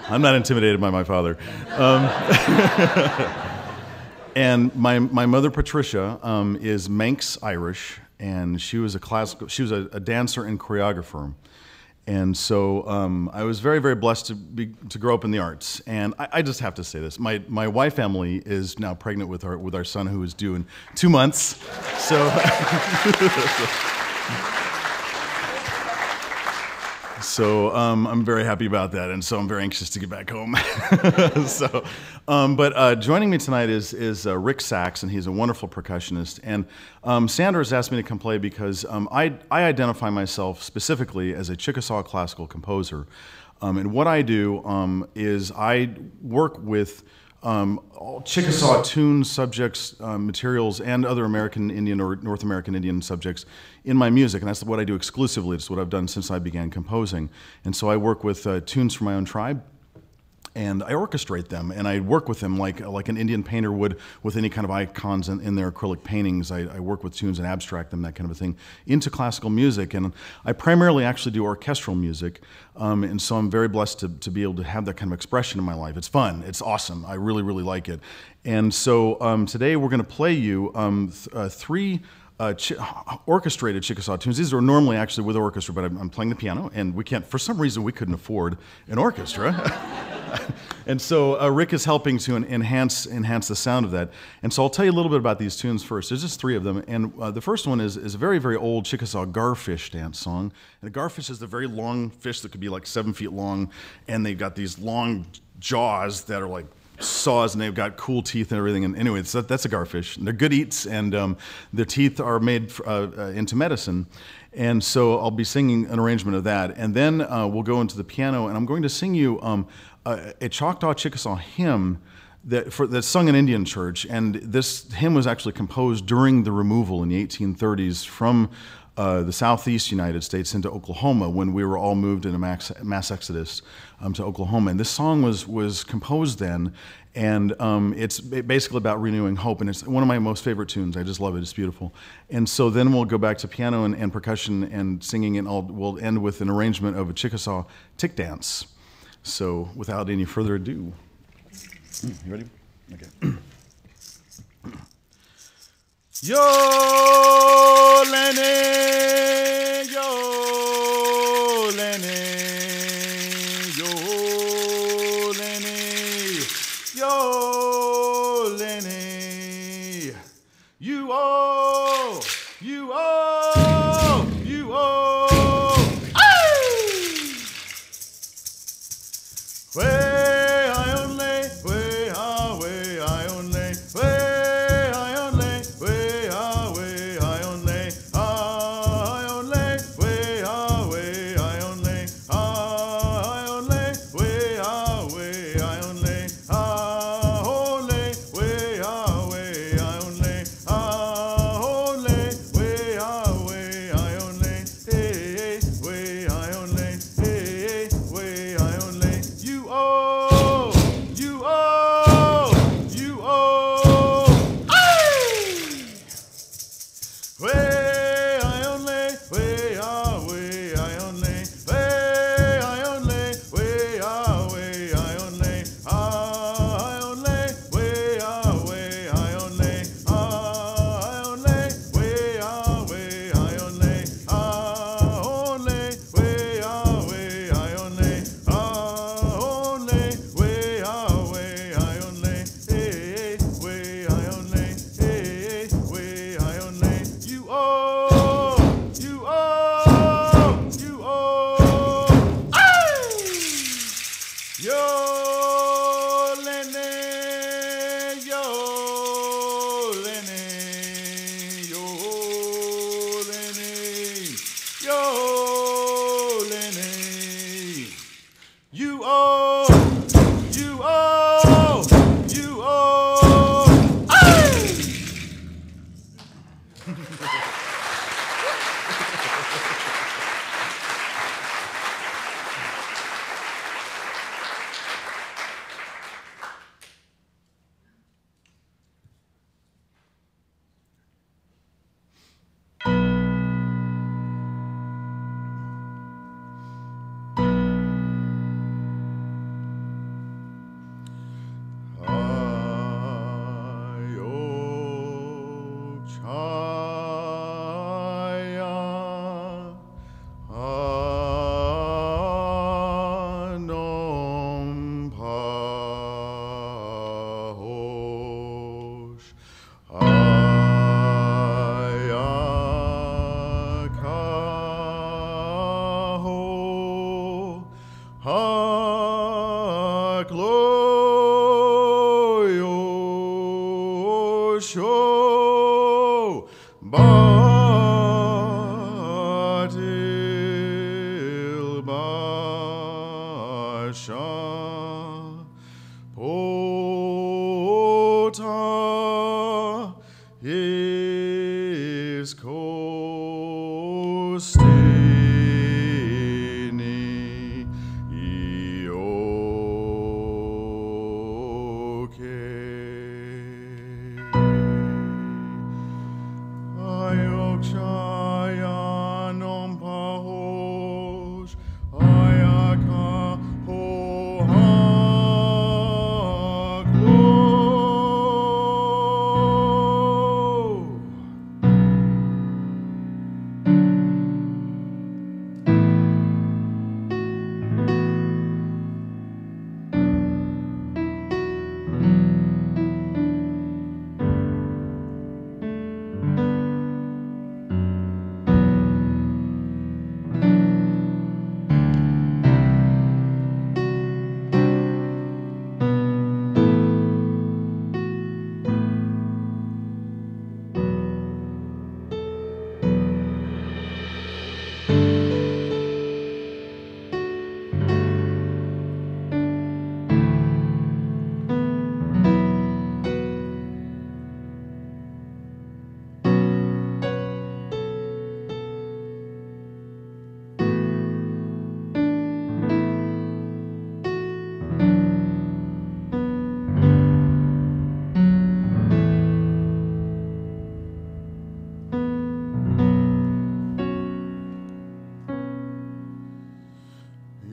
[SPEAKER 5] I'm not intimidated by my father. And my mother, Patricia, is Manx Irish, and she was a dancer and choreographer. And so I was very, very blessed to grow up in the arts. And I just have to say this: my wife Emily is now pregnant with our son, who is due in 2 months. So. So I'm very happy about that, and so I'm very anxious to get back home. But joining me tonight is Rick Sachs, and he's a wonderful percussionist. And Sandra has asked me to come play because I identify myself specifically as a Chickasaw classical composer. And what I do is I work with all Chickasaw tunes, subjects, materials, and other American Indian or North American Indian subjects in my music, and that's what I do exclusively. It's what I've done since I began composing. And so I work with tunes from my own tribe, and I orchestrate them, and I work with them like an Indian painter would with any kind of icons in their acrylic paintings. I work with tunes and abstract them, that kind of a thing, into classical music. And I primarily actually do orchestral music, and so I'm very blessed to be able to have that kind of expression in my life. It's fun. It's awesome. I really, really like it. And so today we're going to play you three orchestrated Chickasaw tunes. These are normally actually with orchestra, but I'm playing the piano, and for some reason we couldn't afford an orchestra. And so Rick is helping to enhance the sound of that. And so I'll tell you a little bit about these tunes first. There's just three of them. And the first one is a very, very old Chickasaw garfish dance song. And the garfish is the very long fish that could be like 7 feet long, and they've got these long jaws that are like saws, and they've got cool teeth and everything. And anyway, that's a garfish. And they're good eats, and their teeth are made into medicine. And so I'll be singing an arrangement of that. And then we'll go into the piano, and I'm going to sing you a Choctaw Chickasaw hymn that's sung in Indian church. And this hymn was actually composed during the removal in the 1830s from the southeast United States into Oklahoma, when we were all moved in a mass exodus to Oklahoma. And this song was composed then, and it's basically about renewing hope, and it's one of my most favorite tunes. I just love it. It's beautiful. And so then we'll go back to piano and percussion and singing, and we'll end with an arrangement of a Chickasaw tick dance. So without any further ado, you ready? Okay. Yo lene, yo lene, yo lene, yo lene. You oh, you oh, you oh. Way I only, way I only, way I only, way I only, I only, way I only, I only, way I only, I only, way I only, way I only, hey, way I only, hey, way I only. You oh, you oh, you oh. Way I only, way I only, way I only, way I only, I only, way I only, way I only, way I only, you oh, you oh, you oh. Yo lene, yo lene, yo lene, yo lene. You oh, you oh, you oh.
[SPEAKER 6] Asha Pota is Costini Ayokshaya Nompahosh Ayaka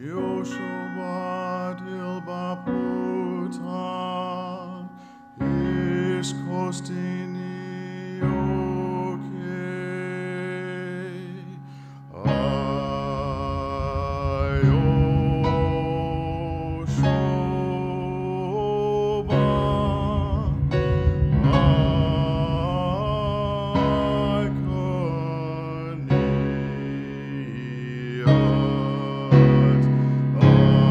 [SPEAKER 6] Yoshobat Ilbaputa is Costini Ayoshoba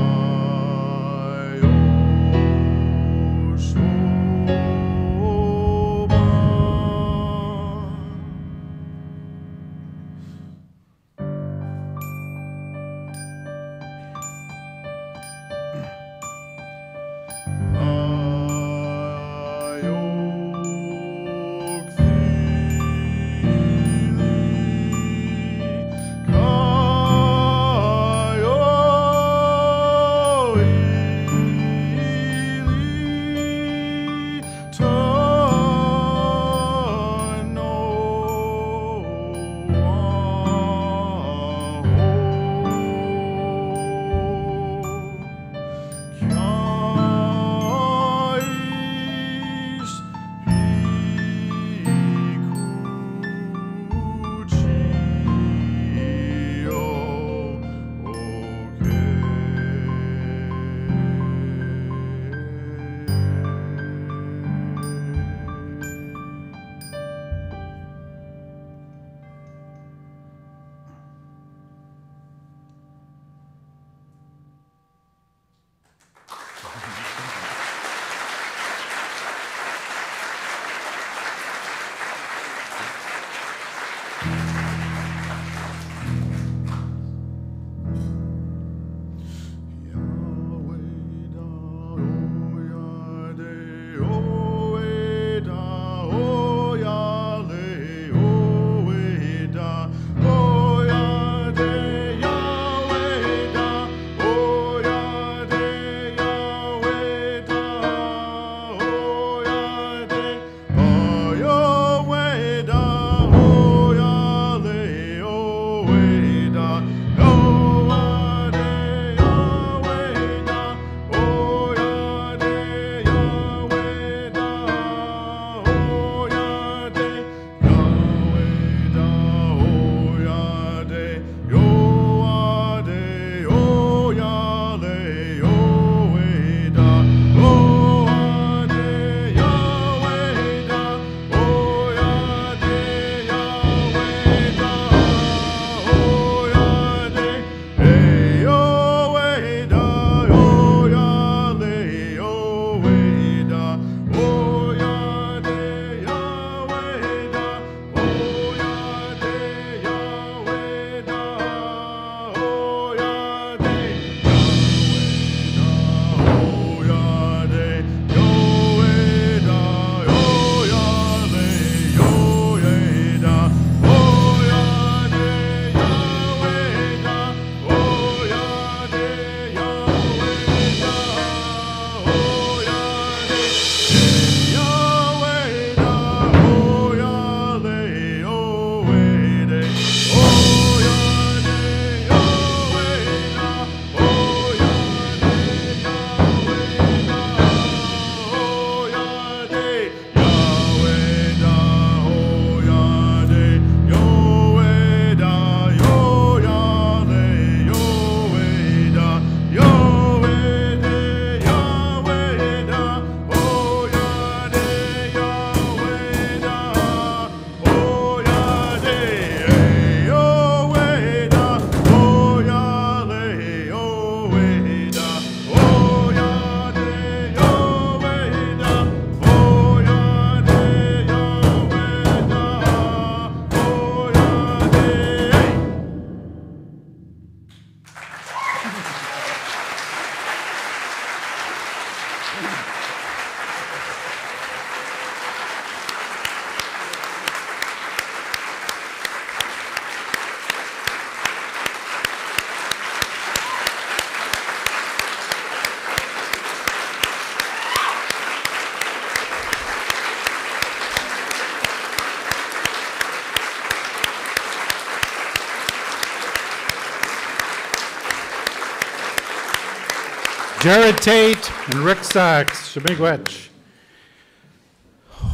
[SPEAKER 1] Jared Tate and Rick Sachs, Shemigwech.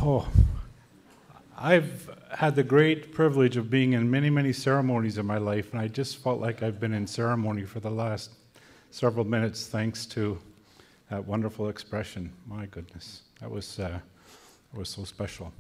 [SPEAKER 1] Oh, I've had the great privilege of being in many, many ceremonies in my life, and I just felt like I've been in ceremony for the last several minutes thanks to that wonderful expression. My goodness, that was so special.